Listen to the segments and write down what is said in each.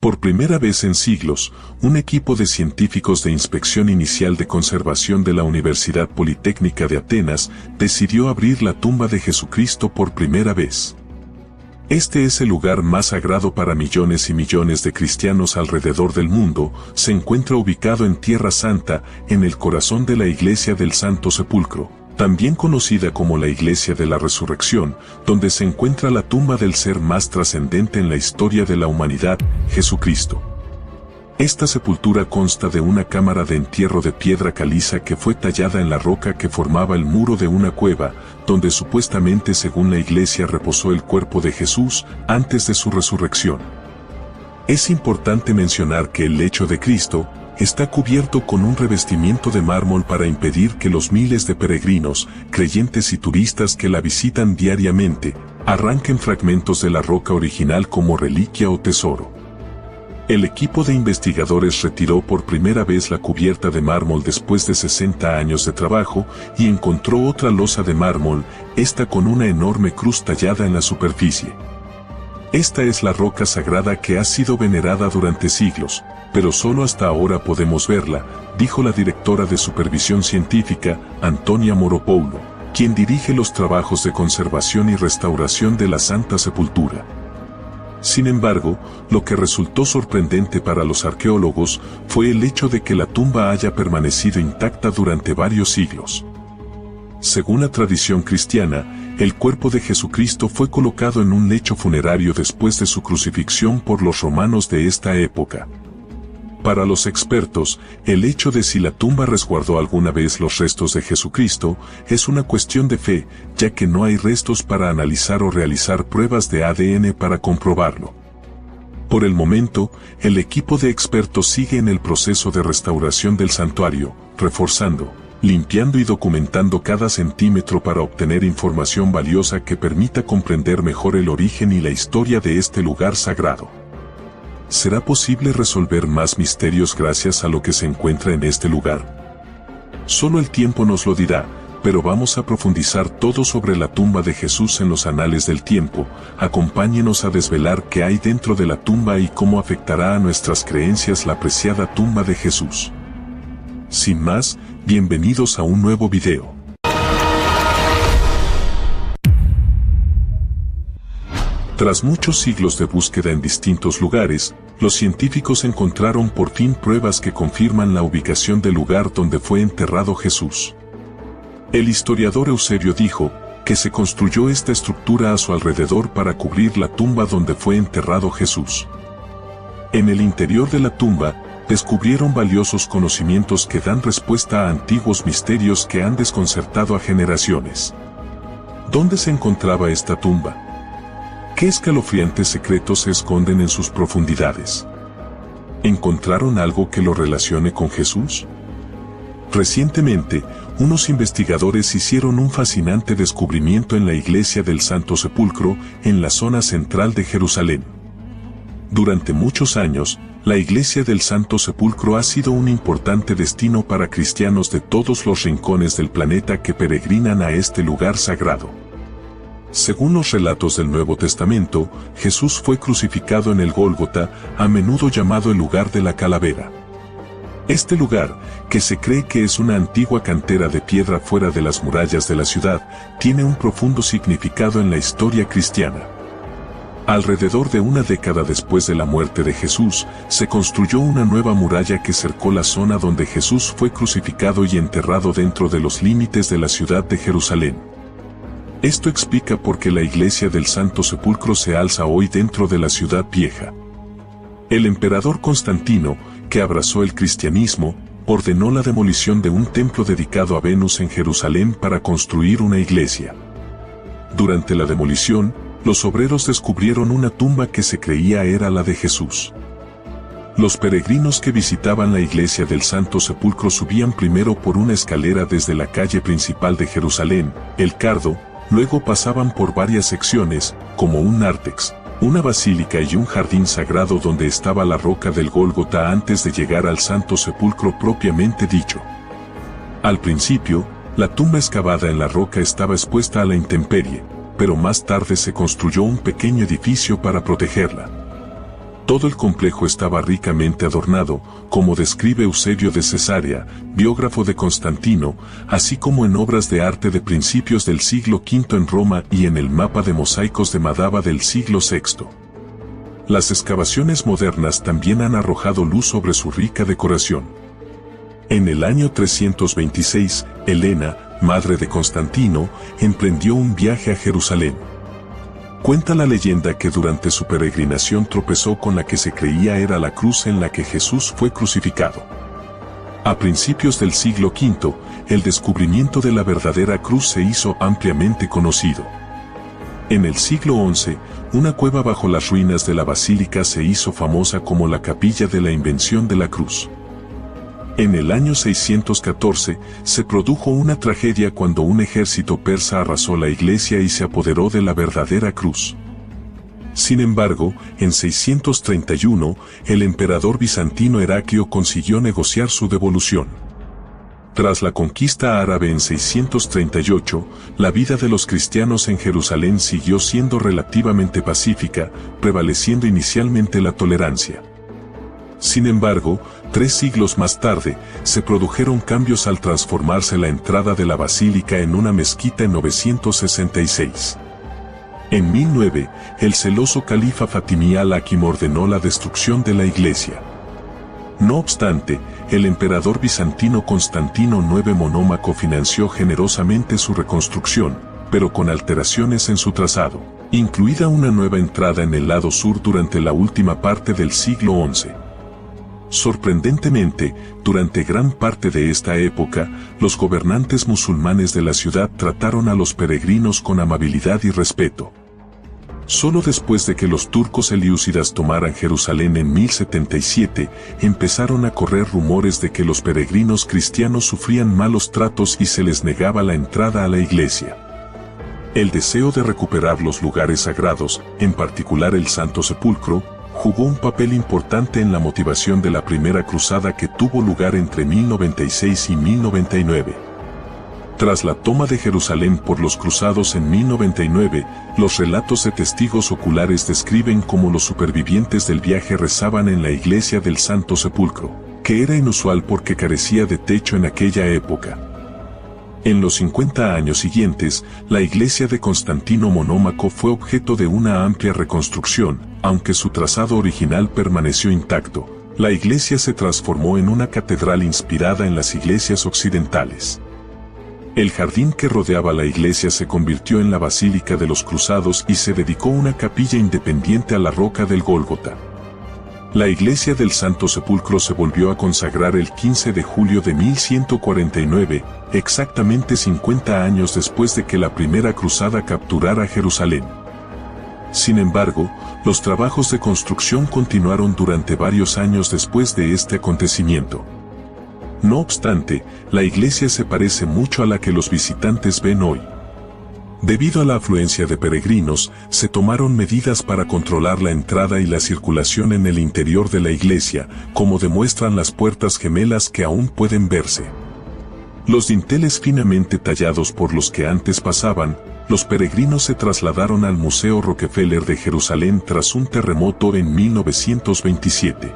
Por primera vez en siglos, un equipo de científicos de Inspección Inicial de Conservación de la Universidad Politécnica de Atenas decidió abrir la tumba de Jesucristo por primera vez. Este es el lugar más sagrado para millones y millones de cristianos alrededor del mundo. Se encuentra ubicado en Tierra Santa, en el corazón de la Iglesia del Santo Sepulcro, también conocida como la Iglesia de la Resurrección, donde se encuentra la tumba del ser más trascendente en la historia de la humanidad, Jesucristo. Esta sepultura consta de una cámara de entierro de piedra caliza que fue tallada en la roca que formaba el muro de una cueva, donde supuestamente, según la Iglesia, reposó el cuerpo de Jesús antes de su resurrección. Es importante mencionar que el lecho de Cristo está cubierto con un revestimiento de mármol para impedir que los miles de peregrinos, creyentes y turistas que la visitan diariamente, arranquen fragmentos de la roca original como reliquia o tesoro. El equipo de investigadores retiró por primera vez la cubierta de mármol después de 60 años de trabajo y encontró otra losa de mármol, esta con una enorme cruz tallada en la superficie. Esta es la roca sagrada que ha sido venerada durante siglos, pero solo hasta ahora podemos verla, dijo la directora de Supervisión Científica, Antonia Moropoulou, quien dirige los trabajos de conservación y restauración de la Santa Sepultura. Sin embargo, lo que resultó sorprendente para los arqueólogos fue el hecho de que la tumba haya permanecido intacta durante varios siglos. Según la tradición cristiana, el cuerpo de Jesucristo fue colocado en un lecho funerario después de su crucifixión por los romanos de esta época. Para los expertos, el hecho de si la tumba resguardó alguna vez los restos de Jesucristo es una cuestión de fe, ya que no hay restos para analizar o realizar pruebas de ADN para comprobarlo. Por el momento, el equipo de expertos sigue en el proceso de restauración del santuario, reforzando, limpiando y documentando cada centímetro para obtener información valiosa que permita comprender mejor el origen y la historia de este lugar sagrado. ¿Será posible resolver más misterios gracias a lo que se encuentra en este lugar? Solo el tiempo nos lo dirá, pero vamos a profundizar todo sobre la tumba de Jesús en los anales del tiempo. Acompáñenos a desvelar qué hay dentro de la tumba y cómo afectará a nuestras creencias la preciada tumba de Jesús. Sin más, bienvenidos a un nuevo video. Tras muchos siglos de búsqueda en distintos lugares, los científicos encontraron por fin pruebas que confirman la ubicación del lugar donde fue enterrado Jesús. El historiador Eusebio dijo que se construyó esta estructura a su alrededor para cubrir la tumba donde fue enterrado Jesús. En el interior de la tumba, descubrieron valiosos conocimientos que dan respuesta a antiguos misterios que han desconcertado a generaciones. ¿Dónde se encontraba esta tumba? ¿Qué escalofriantes secretos se esconden en sus profundidades? ¿Encontraron algo que lo relacione con Jesús? Recientemente, unos investigadores hicieron un fascinante descubrimiento en la Iglesia del Santo Sepulcro, en la zona central de Jerusalén. Durante muchos años, la Iglesia del Santo Sepulcro ha sido un importante destino para cristianos de todos los rincones del planeta que peregrinan a este lugar sagrado. Según los relatos del Nuevo Testamento, Jesús fue crucificado en el Gólgota, a menudo llamado el lugar de la calavera. Este lugar, que se cree que es una antigua cantera de piedra fuera de las murallas de la ciudad, tiene un profundo significado en la historia cristiana. Alrededor de una década después de la muerte de Jesús, se construyó una nueva muralla que cercó la zona donde Jesús fue crucificado y enterrado dentro de los límites de la ciudad de Jerusalén. Esto explica por qué la Iglesia del Santo Sepulcro se alza hoy dentro de la ciudad vieja. El emperador Constantino, que abrazó el cristianismo, ordenó la demolición de un templo dedicado a Venus en Jerusalén para construir una iglesia. Durante la demolición, los obreros descubrieron una tumba que se creía era la de Jesús. Los peregrinos que visitaban la Iglesia del Santo Sepulcro subían primero por una escalera desde la calle principal de Jerusalén, el Cardo. Luego pasaban por varias secciones, como un nártex, una basílica y un jardín sagrado donde estaba la roca del Gólgota antes de llegar al Santo Sepulcro propiamente dicho. Al principio, la tumba excavada en la roca estaba expuesta a la intemperie, pero más tarde se construyó un pequeño edificio para protegerla. Todo el complejo estaba ricamente adornado, como describe Eusebio de Cesarea, biógrafo de Constantino, así como en obras de arte de principios del siglo V en Roma y en el mapa de mosaicos de Madaba del siglo VI. Las excavaciones modernas también han arrojado luz sobre su rica decoración. En el año 326, Helena, madre de Constantino, emprendió un viaje a Jerusalén. Cuenta la leyenda que durante su peregrinación tropezó con la que se creía era la cruz en la que Jesús fue crucificado. A principios del siglo V, el descubrimiento de la verdadera cruz se hizo ampliamente conocido. En el siglo XI, una cueva bajo las ruinas de la basílica se hizo famosa como la Capilla de la Invención de la Cruz. En el año 614, se produjo una tragedia cuando un ejército persa arrasó la iglesia y se apoderó de la verdadera cruz. Sin embargo, en 631, el emperador bizantino Heraclio consiguió negociar su devolución. Tras la conquista árabe en 638, la vida de los cristianos en Jerusalén siguió siendo relativamente pacífica, prevaleciendo inicialmente la tolerancia. Sin embargo, 3 siglos más tarde, se produjeron cambios al transformarse la entrada de la basílica en una mezquita en 966. En 1009, el celoso califa Fatimí al-Hakim ordenó la destrucción de la iglesia. No obstante, el emperador bizantino Constantino IX Monómaco financió generosamente su reconstrucción, pero con alteraciones en su trazado, incluida una nueva entrada en el lado sur durante la última parte del siglo XI. Sorprendentemente, durante gran parte de esta época, los gobernantes musulmanes de la ciudad trataron a los peregrinos con amabilidad y respeto. Solo después de que los turcos eliúcidas tomaran Jerusalén en 1077, empezaron a correr rumores de que los peregrinos cristianos sufrían malos tratos y se les negaba la entrada a la iglesia. El deseo de recuperar los lugares sagrados, en particular el Santo Sepulcro, jugó un papel importante en la motivación de la primera cruzada que tuvo lugar entre 1096 y 1099. Tras la toma de Jerusalén por los cruzados en 1099, los relatos de testigos oculares describen cómo los supervivientes del viaje rezaban en la iglesia del Santo Sepulcro, que era inusual porque carecía de techo en aquella época. En los 50 años siguientes, la iglesia de Constantino Monómaco fue objeto de una amplia reconstrucción, aunque su trazado original permaneció intacto. La iglesia se transformó en una catedral inspirada en las iglesias occidentales. El jardín que rodeaba la iglesia se convirtió en la Basílica de los Cruzados y se dedicó una capilla independiente a la roca del Gólgota. La iglesia del Santo Sepulcro se volvió a consagrar el 15 de julio de 1149, exactamente 50 años después de que la primera cruzada capturara Jerusalén. Sin embargo, los trabajos de construcción continuaron durante varios años después de este acontecimiento. No obstante, la iglesia se parece mucho a la que los visitantes ven hoy. Debido a la afluencia de peregrinos, se tomaron medidas para controlar la entrada y la circulación en el interior de la iglesia, como demuestran las puertas gemelas que aún pueden verse. Los dinteles finamente tallados por los que antes pasaban, los peregrinos se trasladaron al Museo Rockefeller de Jerusalén tras un terremoto en 1927.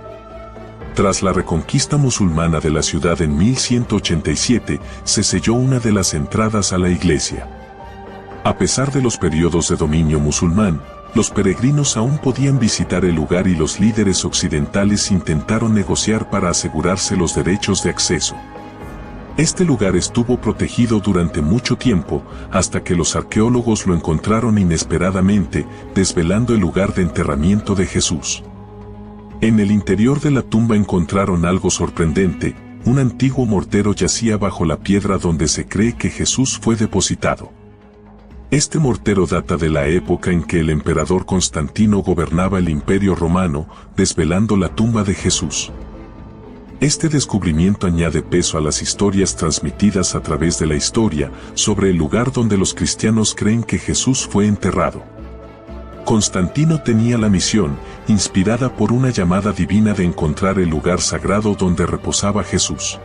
Tras la reconquista musulmana de la ciudad en 1187, se selló una de las entradas a la iglesia. A pesar de los periodos de dominio musulmán, los peregrinos aún podían visitar el lugar y los líderes occidentales intentaron negociar para asegurarse los derechos de acceso. Este lugar estuvo protegido durante mucho tiempo, hasta que los arqueólogos lo encontraron inesperadamente, desvelando el lugar de enterramiento de Jesús. En el interior de la tumba encontraron algo sorprendente: un antiguo mortero yacía bajo la piedra donde se cree que Jesús fue depositado. Este mortero data de la época en que el emperador Constantino gobernaba el Imperio Romano, desvelando la tumba de Jesús. Este descubrimiento añade peso a las historias transmitidas a través de la historia sobre el lugar donde los cristianos creen que Jesús fue enterrado. Constantino tenía la misión, inspirada por una llamada divina, de encontrar el lugar sagrado donde reposaba Jesús.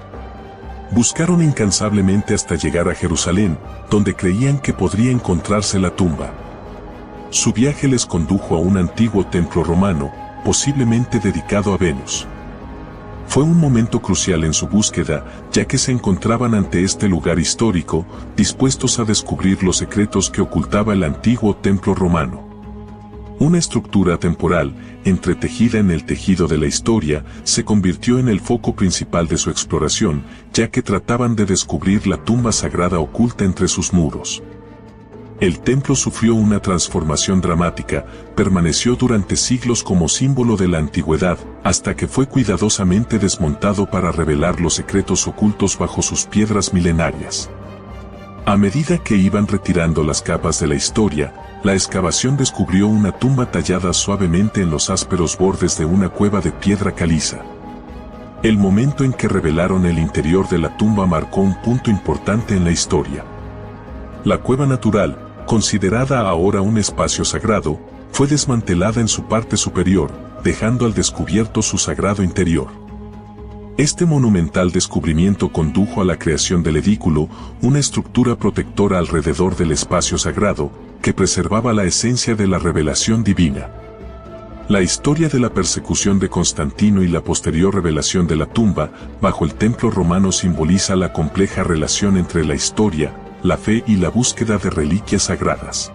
Buscaron incansablemente hasta llegar a Jerusalén, donde creían que podría encontrarse la tumba. Su viaje les condujo a un antiguo templo romano, posiblemente dedicado a Venus. Fue un momento crucial en su búsqueda, ya que se encontraban ante este lugar histórico, dispuestos a descubrir los secretos que ocultaba el antiguo templo romano. Una estructura temporal, entretejida en el tejido de la historia, se convirtió en el foco principal de su exploración, ya que trataban de descubrir la tumba sagrada oculta entre sus muros. El templo sufrió una transformación dramática, permaneció durante siglos como símbolo de la antigüedad, hasta que fue cuidadosamente desmontado para revelar los secretos ocultos bajo sus piedras milenarias. A medida que iban retirando las capas de la historia, la excavación descubrió una tumba tallada suavemente en los ásperos bordes de una cueva de piedra caliza. El momento en que revelaron el interior de la tumba marcó un punto importante en la historia. La cueva natural, considerada ahora un espacio sagrado, fue desmantelada en su parte superior, dejando al descubierto su sagrado interior. Este monumental descubrimiento condujo a la creación del edículo, una estructura protectora alrededor del espacio sagrado, que preservaba la esencia de la revelación divina. La historia de la persecución de Constantino y la posterior revelación de la tumba, bajo el templo romano simboliza la compleja relación entre la historia, la fe y la búsqueda de reliquias sagradas.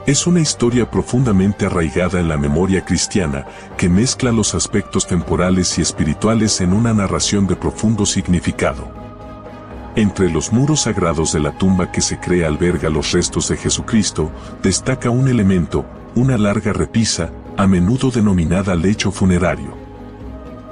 Es una historia profundamente arraigada en la memoria cristiana, que mezcla los aspectos temporales y espirituales en una narración de profundo significado. Entre los muros sagrados de la tumba que se cree alberga los restos de Jesucristo, destaca un elemento, una larga repisa, a menudo denominada lecho funerario.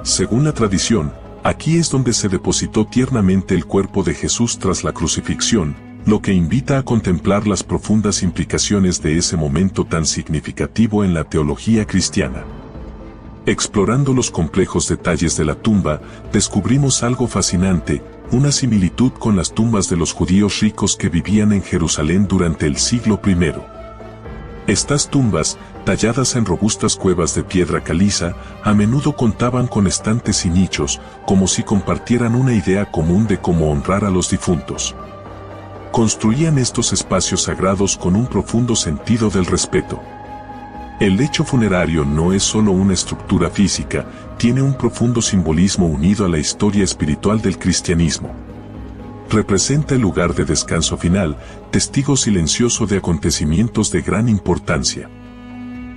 Según la tradición, aquí es donde se depositó tiernamente el cuerpo de Jesús tras la crucifixión, lo que invita a contemplar las profundas implicaciones de ese momento tan significativo en la teología cristiana. Explorando los complejos detalles de la tumba, descubrimos algo fascinante, una similitud con las tumbas de los judíos ricos que vivían en Jerusalén durante el siglo I. Estas tumbas, talladas en robustas cuevas de piedra caliza, a menudo contaban con estantes y nichos, como si compartieran una idea común de cómo honrar a los difuntos. Construían estos espacios sagrados con un profundo sentido del respeto. El lecho funerario no es solo una estructura física, tiene un profundo simbolismo unido a la historia espiritual del cristianismo. Representa el lugar de descanso final, testigo silencioso de acontecimientos de gran importancia.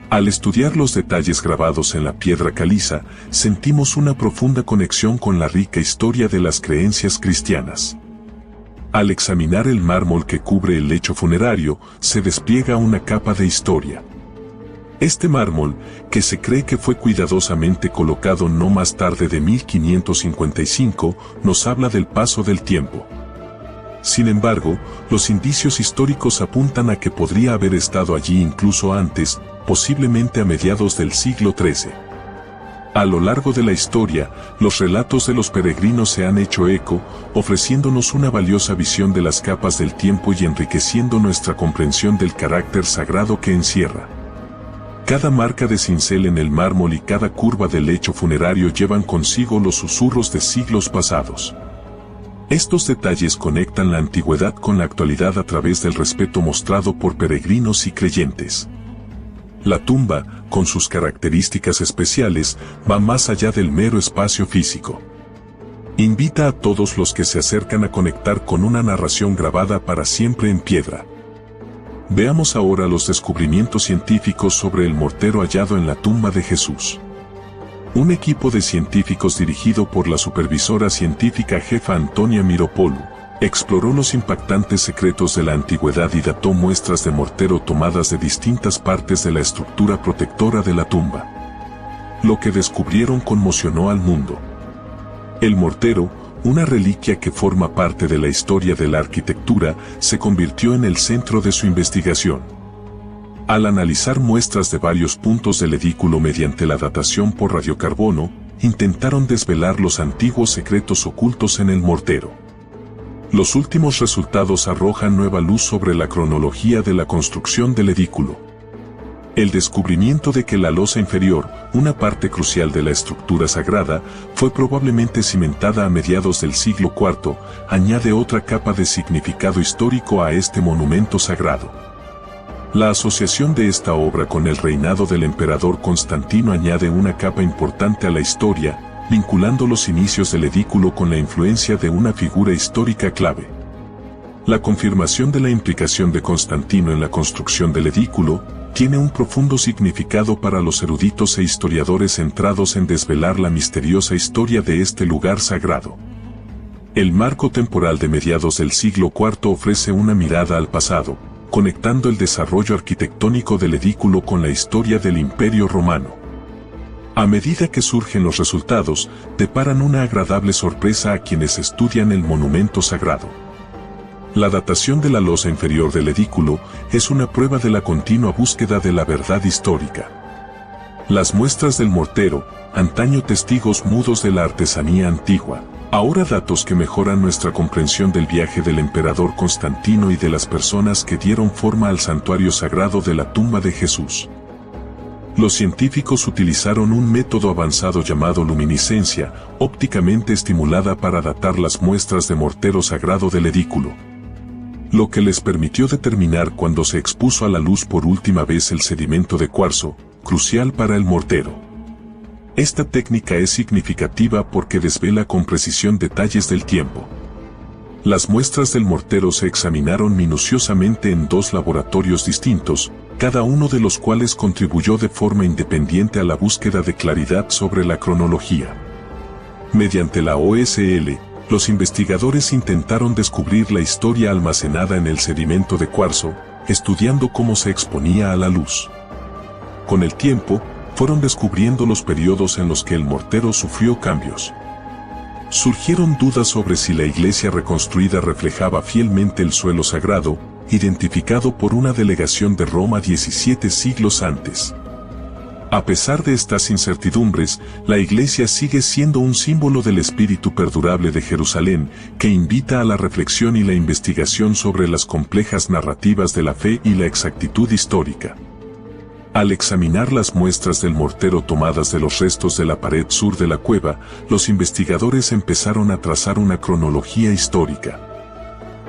Al estudiar los detalles grabados en la piedra caliza, sentimos una profunda conexión con la rica historia de las creencias cristianas. Al examinar el mármol que cubre el lecho funerario, se despliega una capa de historia. Este mármol, que se cree que fue cuidadosamente colocado no más tarde de 1555, nos habla del paso del tiempo. Sin embargo, los indicios históricos apuntan a que podría haber estado allí incluso antes, posiblemente a mediados del siglo XIII. A lo largo de la historia, los relatos de los peregrinos se han hecho eco, ofreciéndonos una valiosa visión de las capas del tiempo y enriqueciendo nuestra comprensión del carácter sagrado que encierra. Cada marca de cincel en el mármol y cada curva del lecho funerario llevan consigo los susurros de siglos pasados. Estos detalles conectan la antigüedad con la actualidad a través del respeto mostrado por peregrinos y creyentes. La tumba, con sus características especiales, va más allá del mero espacio físico. Invita a todos los que se acercan a conectar con una narración grabada para siempre en piedra. Veamos ahora los descubrimientos científicos sobre el mortero hallado en la tumba de Jesús. Un equipo de científicos dirigido por la supervisora científica jefa Antonia Miropoulou, exploró los impactantes secretos de la antigüedad y dató muestras de mortero tomadas de distintas partes de la estructura protectora de la tumba. Lo que descubrieron conmocionó al mundo. El mortero, una reliquia que forma parte de la historia de la arquitectura, se convirtió en el centro de su investigación. Al analizar muestras de varios puntos del edículo mediante la datación por radiocarbono, intentaron desvelar los antiguos secretos ocultos en el mortero. Los últimos resultados arrojan nueva luz sobre la cronología de la construcción del edículo. El descubrimiento de que la losa inferior, una parte crucial de la estructura sagrada, fue probablemente cimentada a mediados del siglo IV, añade otra capa de significado histórico a este monumento sagrado. La asociación de esta obra con el reinado del emperador Constantino añade una capa importante a la historia, vinculando los inicios del edículo con la influencia de una figura histórica clave. La confirmación de la implicación de Constantino en la construcción del edículo tiene un profundo significado para los eruditos e historiadores centrados en desvelar la misteriosa historia de este lugar sagrado. El marco temporal de mediados del siglo IV ofrece una mirada al pasado, conectando el desarrollo arquitectónico del edículo con la historia del Imperio Romano. A medida que surgen los resultados, deparan una agradable sorpresa a quienes estudian el monumento sagrado. La datación de la losa inferior del edículo es una prueba de la continua búsqueda de la verdad histórica. Las muestras del mortero, antaño testigos mudos de la artesanía antigua, ahora datos que mejoran nuestra comprensión del viaje del emperador Constantino y de las personas que dieron forma al santuario sagrado de la tumba de Jesús. Los científicos utilizaron un método avanzado llamado luminiscencia, ópticamente estimulada para datar las muestras de mortero sagrado del edículo, lo que les permitió determinar cuándo se expuso a la luz por última vez el sedimento de cuarzo, crucial para el mortero. Esta técnica es significativa porque desvela con precisión detalles del tiempo. Las muestras del mortero se examinaron minuciosamente en 2 laboratorios distintos, cada uno de los cuales contribuyó de forma independiente a la búsqueda de claridad sobre la cronología. Mediante la OSL, los investigadores intentaron descubrir la historia almacenada en el sedimento de cuarzo, estudiando cómo se exponía a la luz. Con el tiempo, fueron descubriendo los periodos en los que el mortero sufrió cambios. Surgieron dudas sobre si la iglesia reconstruida reflejaba fielmente el suelo sagrado, identificado por una delegación de Roma 17 siglos antes. A pesar de estas incertidumbres, la iglesia sigue siendo un símbolo del espíritu perdurable de Jerusalén, que invita a la reflexión y la investigación sobre las complejas narrativas de la fe y la exactitud histórica. Al examinar las muestras del mortero tomadas de los restos de la pared sur de la cueva, los investigadores empezaron a trazar una cronología histórica.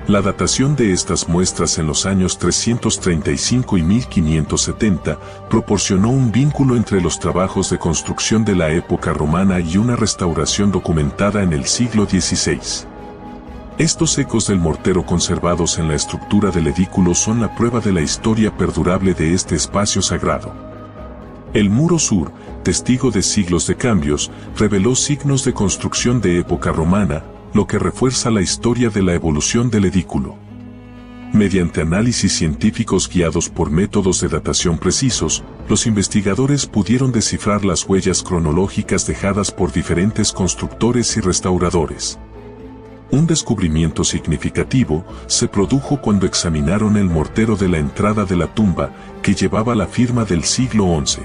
La datación de estas muestras en los años 335 y 1570 proporcionó un vínculo entre los trabajos de construcción de la época romana y una restauración documentada en el siglo XVI. Estos ecos del mortero conservados en la estructura del edículo son la prueba de la historia perdurable de este espacio sagrado. El muro sur, testigo de siglos de cambios, reveló signos de construcción de época romana, lo que refuerza la historia de la evolución del edículo. Mediante análisis científicos guiados por métodos de datación precisos, los investigadores pudieron descifrar las huellas cronológicas dejadas por diferentes constructores y restauradores. Un descubrimiento significativo se produjo cuando examinaron el mortero de la entrada de la tumba, que llevaba la firma del siglo XI.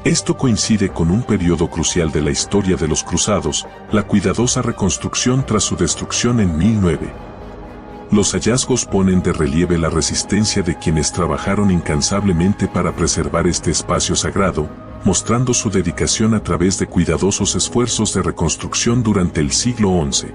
Esto coincide con un periodo crucial de la historia de los cruzados, la cuidadosa reconstrucción tras su destrucción en 1009. Los hallazgos ponen de relieve la resistencia de quienes trabajaron incansablemente para preservar este espacio sagrado, mostrando su dedicación a través de cuidadosos esfuerzos de reconstrucción durante el siglo XI.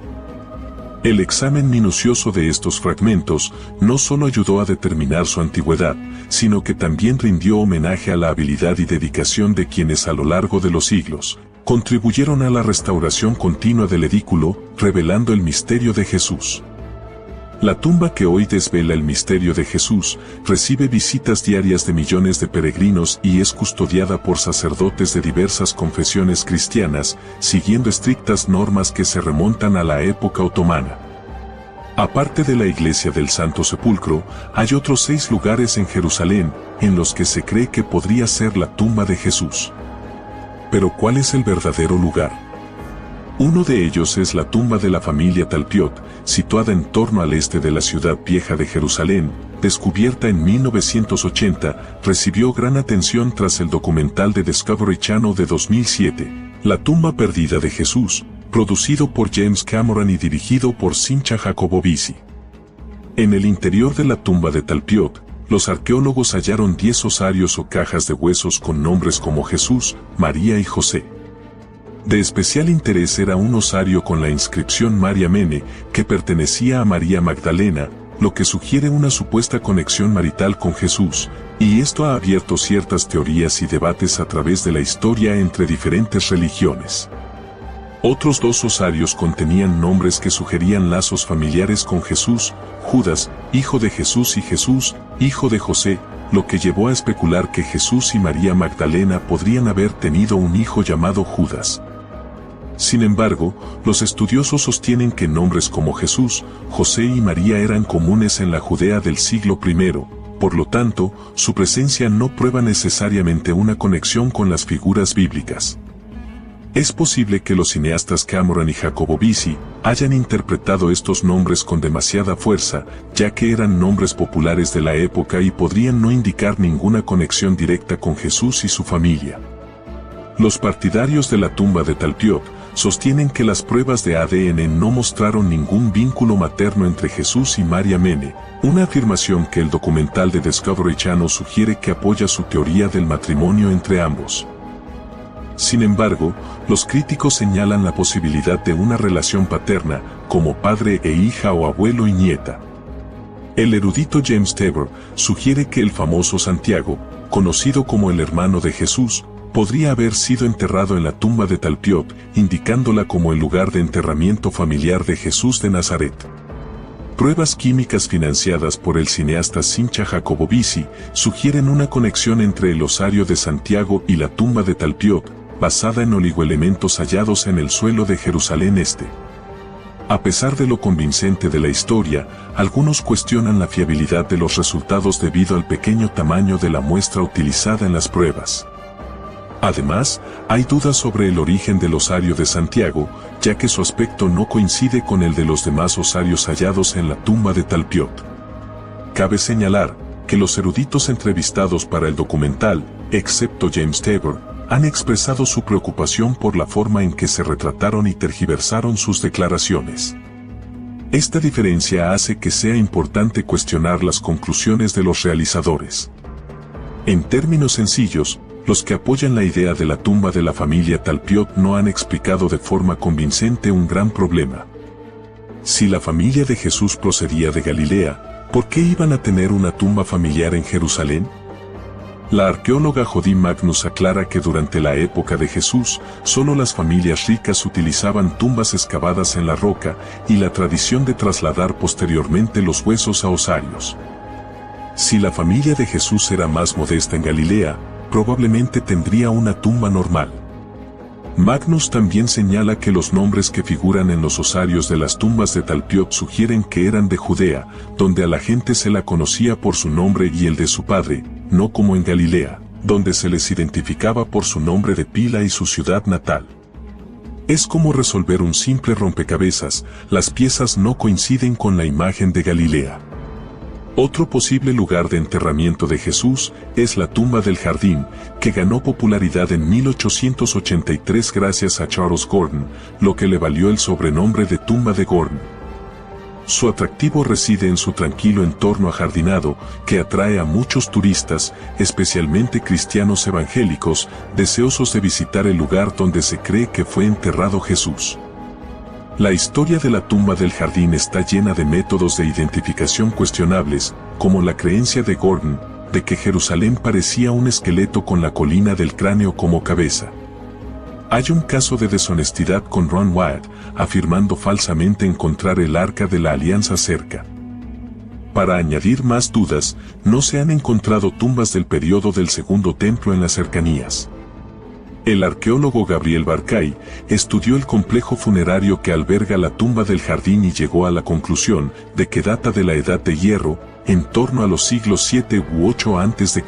El examen minucioso de estos fragmentos no solo ayudó a determinar su antigüedad, sino que también rindió homenaje a la habilidad y dedicación de quienes a lo largo de los siglos contribuyeron a la restauración continua del edículo, revelando el misterio de Jesús. La tumba que hoy desvela el misterio de Jesús recibe visitas diarias de millones de peregrinos y es custodiada por sacerdotes de diversas confesiones cristianas, siguiendo estrictas normas que se remontan a la época otomana. Aparte de la iglesia del Santo Sepulcro, hay otros 6 lugares en Jerusalén en los que se cree que podría ser la tumba de Jesús. Pero ¿cuál es el verdadero lugar? Uno de ellos es la tumba de la familia Talpiot, situada en torno al este de la ciudad vieja de Jerusalén, descubierta en 1980, recibió gran atención tras el documental de Discovery Channel de 2007, La tumba perdida de Jesús, producido por James Cameron y dirigido por Sincha Jacobovisi. En el interior de la tumba de Talpiot, los arqueólogos hallaron 10 osarios o cajas de huesos con nombres como Jesús, María y José. De especial interés era un osario con la inscripción Maria Mene, que pertenecía a María Magdalena, lo que sugiere una supuesta conexión marital con Jesús, y esto ha abierto ciertas teorías y debates a través de la historia entre diferentes religiones. Otros 2 osarios contenían nombres que sugerían lazos familiares con Jesús: Judas, hijo de Jesús, y Jesús, hijo de José, lo que llevó a especular que Jesús y María Magdalena podrían haber tenido un hijo llamado Judas. Sin embargo, los estudiosos sostienen que nombres como Jesús, José y María eran comunes en la Judea del siglo I, por lo tanto, su presencia no prueba necesariamente una conexión con las figuras bíblicas. Es posible que los cineastas Cameron y Jacobovisi hayan interpretado estos nombres con demasiada fuerza, ya que eran nombres populares de la época y podrían no indicar ninguna conexión directa con Jesús y su familia. Los partidarios de la tumba de Talpiot sostienen que las pruebas de ADN no mostraron ningún vínculo materno entre Jesús y María Mene, una afirmación que el documental de Discovery Channel sugiere que apoya su teoría del matrimonio entre ambos. Sin embargo, los críticos señalan la posibilidad de una relación paterna, como padre e hija o abuelo y nieta. El erudito James Tabor sugiere que el famoso Santiago, conocido como el hermano de Jesús, podría haber sido enterrado en la tumba de Talpiot, indicándola como el lugar de enterramiento familiar de Jesús de Nazaret. Pruebas químicas financiadas por el cineasta Sincha Jacobovisi sugieren una conexión entre el osario de Santiago y la tumba de Talpiot, basada en oligoelementos hallados en el suelo de Jerusalén Este. A pesar de lo convincente de la historia, algunos cuestionan la fiabilidad de los resultados debido al pequeño tamaño de la muestra utilizada en las pruebas. Además, hay dudas sobre el origen del osario de Santiago, ya que su aspecto no coincide con el de los demás osarios hallados en la tumba de Talpiot. Cabe señalar que los eruditos entrevistados para el documental, excepto James Tabor, han expresado su preocupación por la forma en que se retrataron y tergiversaron sus declaraciones. Esta diferencia hace que sea importante cuestionar las conclusiones de los realizadores. En términos sencillos, los que apoyan la idea de la tumba de la familia Talpiot no han explicado de forma convincente un gran problema. Si la familia de Jesús procedía de Galilea, ¿por qué iban a tener una tumba familiar en Jerusalén? La arqueóloga Jody Magnus aclara que durante la época de Jesús, solo las familias ricas utilizaban tumbas excavadas en la roca y la tradición de trasladar posteriormente los huesos a osarios. Si la familia de Jesús era más modesta en Galilea, probablemente tendría una tumba normal. Magnus también señala que los nombres que figuran en los osarios de las tumbas de Talpiot sugieren que eran de Judea, donde a la gente se la conocía por su nombre y el de su padre, no como en Galilea, donde se les identificaba por su nombre de pila y su ciudad natal. Es como resolver un simple rompecabezas, las piezas no coinciden con la imagen de Galilea. Otro posible lugar de enterramiento de Jesús es la tumba del jardín, que ganó popularidad en 1883 gracias a Charles Gordon, lo que le valió el sobrenombre de tumba de Gordon. Su atractivo reside en su tranquilo entorno ajardinado, que atrae a muchos turistas, especialmente cristianos evangélicos, deseosos de visitar el lugar donde se cree que fue enterrado Jesús. La historia de la tumba del jardín está llena de métodos de identificación cuestionables, como la creencia de Gordon, de que Jerusalén parecía un esqueleto con la colina del cráneo como cabeza. Hay un caso de deshonestidad con Ron Wyatt, afirmando falsamente encontrar el Arca de la Alianza cerca. Para añadir más dudas, no se han encontrado tumbas del período del Segundo Templo en las cercanías. El arqueólogo Gabriel Barkay estudió el complejo funerario que alberga la tumba del jardín y llegó a la conclusión de que data de la Edad de Hierro, en torno a los siglos 7 u 8 a.C.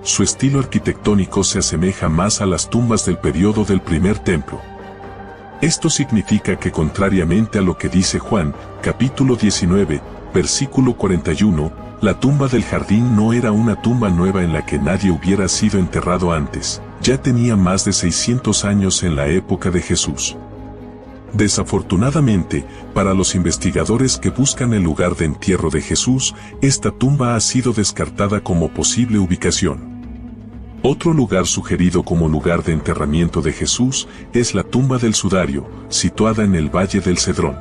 Su estilo arquitectónico se asemeja más a las tumbas del período del Primer Templo. Esto significa que, contrariamente a lo que dice Juan, capítulo 19, versículo 41, la tumba del jardín no era una tumba nueva en la que nadie hubiera sido enterrado antes, ya tenía más de 600 años en la época de Jesús. Desafortunadamente, para los investigadores que buscan el lugar de entierro de Jesús, esta tumba ha sido descartada como posible ubicación. Otro lugar sugerido como lugar de enterramiento de Jesús es la tumba del Sudario, situada en el Valle del Cedrón.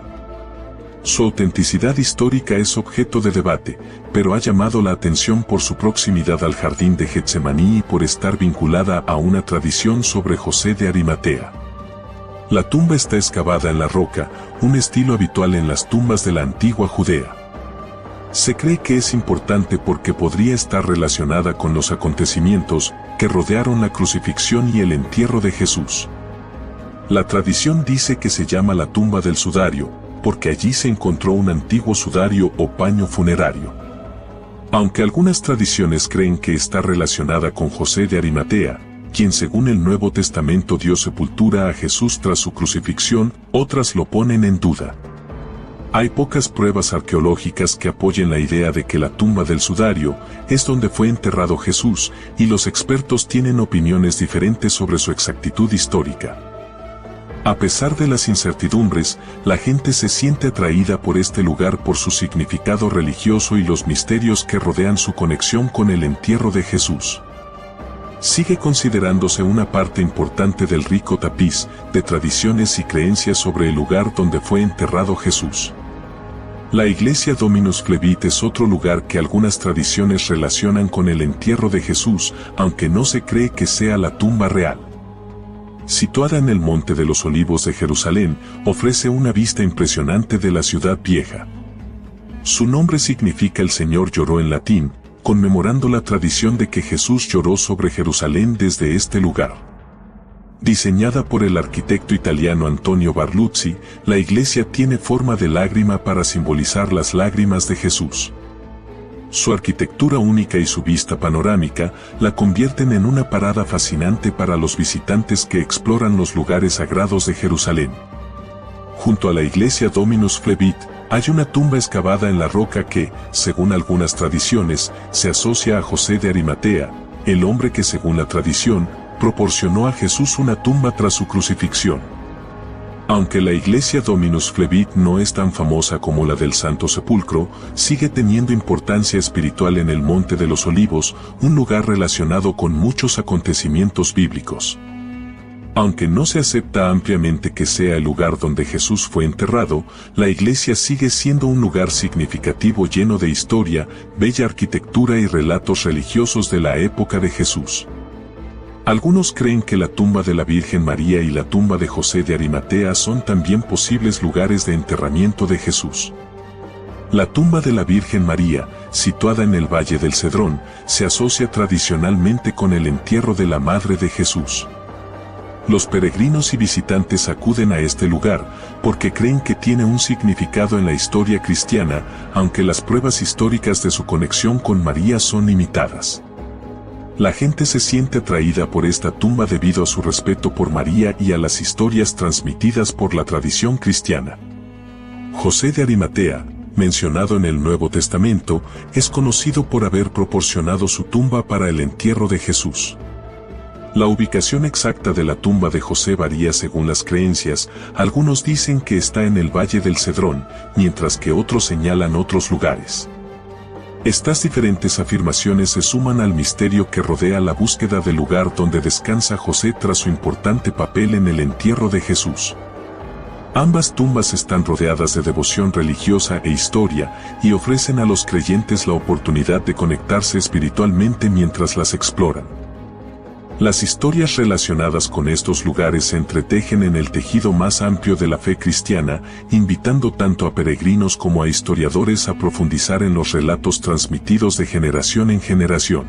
Su autenticidad histórica es objeto de debate, pero ha llamado la atención por su proximidad al jardín de Getsemaní y por estar vinculada a una tradición sobre José de Arimatea. La tumba está excavada en la roca, un estilo habitual en las tumbas de la antigua Judea. Se cree que es importante porque podría estar relacionada con los acontecimientos que rodearon la crucifixión y el entierro de Jesús. La tradición dice que se llama la tumba del sudario, porque allí se encontró un antiguo sudario o paño funerario. Aunque algunas tradiciones creen que está relacionada con José de Arimatea, quien según el Nuevo Testamento dio sepultura a Jesús tras su crucifixión, otras lo ponen en duda. Hay pocas pruebas arqueológicas que apoyen la idea de que la tumba del sudario es donde fue enterrado Jesús, y los expertos tienen opiniones diferentes sobre su exactitud histórica. A pesar de las incertidumbres, la gente se siente atraída por este lugar por su significado religioso y los misterios que rodean su conexión con el entierro de Jesús. Sigue considerándose una parte importante del rico tapiz de tradiciones y creencias sobre el lugar donde fue enterrado Jesús. La iglesia Dominus Flevit es otro lugar que algunas tradiciones relacionan con el entierro de Jesús, aunque no se cree que sea la tumba real. Situada en el Monte de los Olivos de Jerusalén, ofrece una vista impresionante de la ciudad vieja. Su nombre significa el Señor lloró en latín, conmemorando la tradición de que Jesús lloró sobre Jerusalén desde este lugar. Diseñada por el arquitecto italiano Antonio Barluzzi, la iglesia tiene forma de lágrima para simbolizar las lágrimas de Jesús. Su arquitectura única y su vista panorámica la convierten en una parada fascinante para los visitantes que exploran los lugares sagrados de Jerusalén. Junto a la iglesia Dominus Flevit, hay una tumba excavada en la roca que, según algunas tradiciones, se asocia a José de Arimatea, el hombre que según la tradición, proporcionó a Jesús una tumba tras su crucifixión. Aunque la iglesia Dominus Flevit no es tan famosa como la del Santo Sepulcro, sigue teniendo importancia espiritual en el Monte de los Olivos, un lugar relacionado con muchos acontecimientos bíblicos. Aunque no se acepta ampliamente que sea el lugar donde Jesús fue enterrado, la iglesia sigue siendo un lugar significativo lleno de historia, bella arquitectura y relatos religiosos de la época de Jesús. Algunos creen que la tumba de la Virgen María y la tumba de José de Arimatea son también posibles lugares de enterramiento de Jesús. La tumba de la Virgen María, situada en el Valle del Cedrón, se asocia tradicionalmente con el entierro de la Madre de Jesús. Los peregrinos y visitantes acuden a este lugar porque creen que tiene un significado en la historia cristiana, aunque las pruebas históricas de su conexión con María son limitadas. La gente se siente atraída por esta tumba debido a su respeto por María y a las historias transmitidas por la tradición cristiana. José de Arimatea, mencionado en el Nuevo Testamento, es conocido por haber proporcionado su tumba para el entierro de Jesús. La ubicación exacta de la tumba de José varía según las creencias. Algunos dicen que está en el Valle del Cedrón, mientras que otros señalan otros lugares. Estas diferentes afirmaciones se suman al misterio que rodea la búsqueda del lugar donde descansa José tras su importante papel en el entierro de Jesús. Ambas tumbas están rodeadas de devoción religiosa e historia, y ofrecen a los creyentes la oportunidad de conectarse espiritualmente mientras las exploran. Las historias relacionadas con estos lugares se entretejen en el tejido más amplio de la fe cristiana, invitando tanto a peregrinos como a historiadores a profundizar en los relatos transmitidos de generación en generación.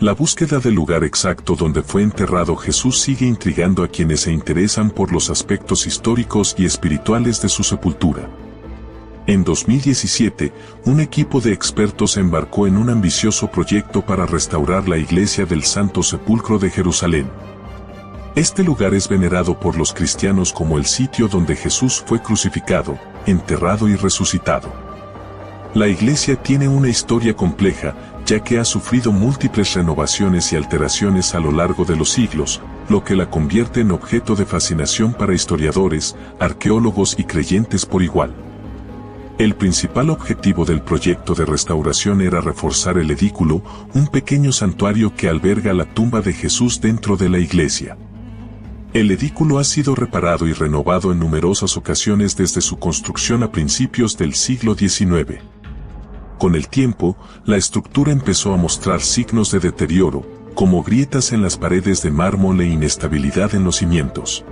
La búsqueda del lugar exacto donde fue enterrado Jesús sigue intrigando a quienes se interesan por los aspectos históricos y espirituales de su sepultura. En 2017, un equipo de expertos se embarcó en un ambicioso proyecto para restaurar la iglesia del Santo Sepulcro de Jerusalén. Este lugar es venerado por los cristianos como el sitio donde Jesús fue crucificado, enterrado y resucitado. La iglesia tiene una historia compleja, ya que ha sufrido múltiples renovaciones y alteraciones a lo largo de los siglos, lo que la convierte en objeto de fascinación para historiadores, arqueólogos y creyentes por igual. El principal objetivo del proyecto de restauración era reforzar el edículo, un pequeño santuario que alberga la tumba de Jesús dentro de la iglesia. El edículo ha sido reparado y renovado en numerosas ocasiones desde su construcción a principios del siglo XIX. Con el tiempo, la estructura empezó a mostrar signos de deterioro, como grietas en las paredes de mármol e inestabilidad en los cimientos.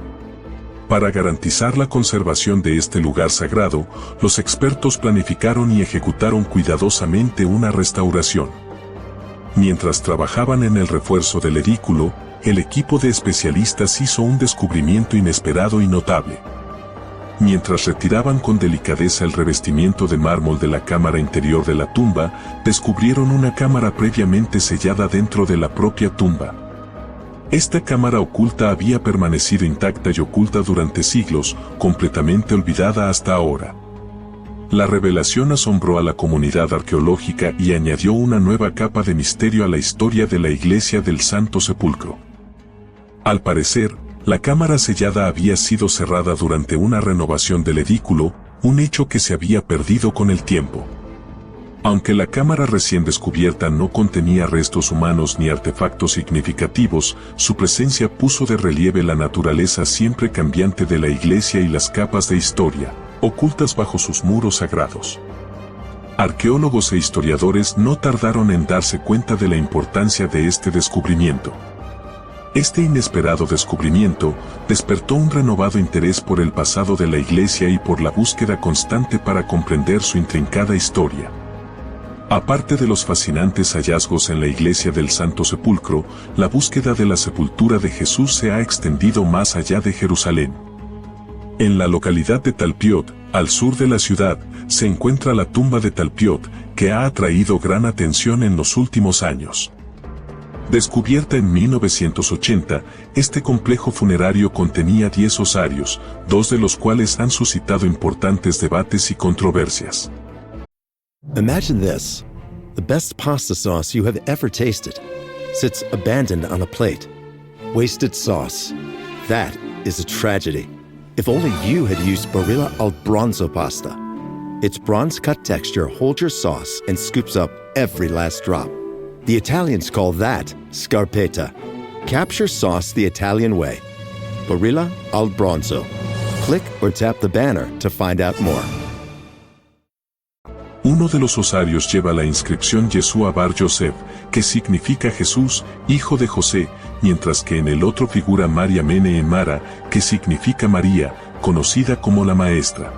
Para garantizar la conservación de este lugar sagrado, los expertos planificaron y ejecutaron cuidadosamente una restauración. Mientras trabajaban en el refuerzo del edículo, el equipo de especialistas hizo un descubrimiento inesperado y notable. Mientras retiraban con delicadeza el revestimiento de mármol de la cámara interior de la tumba, descubrieron una cámara previamente sellada dentro de la propia tumba. Esta cámara oculta había permanecido intacta y oculta durante siglos, completamente olvidada hasta ahora. La revelación asombró a la comunidad arqueológica y añadió una nueva capa de misterio a la historia de la Iglesia del Santo Sepulcro. Al parecer, la cámara sellada había sido cerrada durante una renovación del edículo, un hecho que se había perdido con el tiempo. Aunque la cámara recién descubierta no contenía restos humanos ni artefactos significativos, su presencia puso de relieve la naturaleza siempre cambiante de la Iglesia y las capas de historia, ocultas bajo sus muros sagrados. Arqueólogos e historiadores no tardaron en darse cuenta de la importancia de este descubrimiento. Este inesperado descubrimiento despertó un renovado interés por el pasado de la Iglesia y por la búsqueda constante para comprender su intrincada historia. Aparte de los fascinantes hallazgos en la Iglesia del Santo Sepulcro, la búsqueda de la sepultura de Jesús se ha extendido más allá de Jerusalén. En la localidad de Talpiot, al sur de la ciudad, se encuentra la tumba de Talpiot, que ha atraído gran atención en los últimos años. Descubierta en 1980, este complejo funerario contenía 10 osarios, 2 de los cuales han suscitado importantes debates y controversias. Imagine this. The best pasta sauce you have ever tasted sits abandoned on a plate. Wasted sauce. That is a tragedy. If only you had used Barilla al Bronzo pasta. Its bronze-cut texture holds your sauce and scoops up every last drop. The Italians call that scarpetta. Capture sauce the Italian way. Barilla al Bronzo. Click or tap the banner to find out more. Uno de los osarios lleva la inscripción Yeshua Bar Yosef, que significa Jesús, hijo de José, mientras que en el otro figura Maria Mene Mara, que significa María, conocida como la Maestra.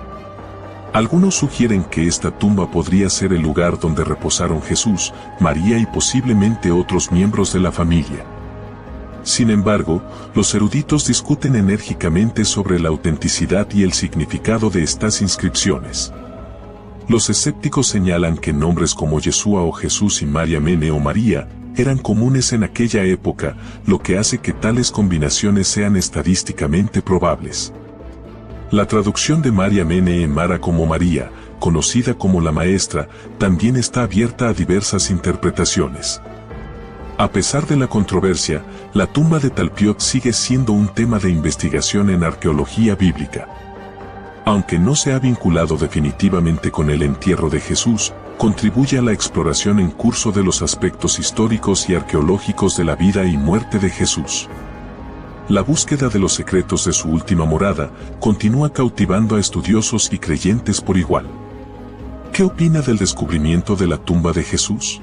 Algunos sugieren que esta tumba podría ser el lugar donde reposaron Jesús, María y posiblemente otros miembros de la familia. Sin embargo, los eruditos discuten enérgicamente sobre la autenticidad y el significado de estas inscripciones. Los escépticos señalan que nombres como Yeshua o Jesús y Maria Mene o María eran comunes en aquella época, lo que hace que tales combinaciones sean estadísticamente probables. La traducción de Maria Mene Mara como María, conocida como la Maestra, también está abierta a diversas interpretaciones. A pesar de la controversia, la tumba de Talpiot sigue siendo un tema de investigación en arqueología bíblica. Aunque no se ha vinculado definitivamente con el entierro de Jesús, contribuye a la exploración en curso de los aspectos históricos y arqueológicos de la vida y muerte de Jesús. La búsqueda de los secretos de su última morada continúa cautivando a estudiosos y creyentes por igual. ¿Qué opina del descubrimiento de la tumba de Jesús?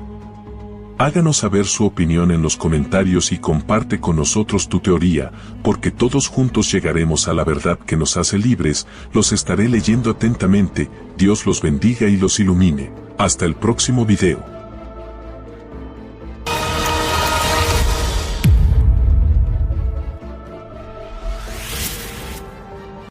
Háganos saber su opinión en los comentarios y comparte con nosotros tu teoría, porque todos juntos llegaremos a la verdad que nos hace libres. Los estaré leyendo atentamente. Dios los bendiga y los ilumine. Hasta el próximo video.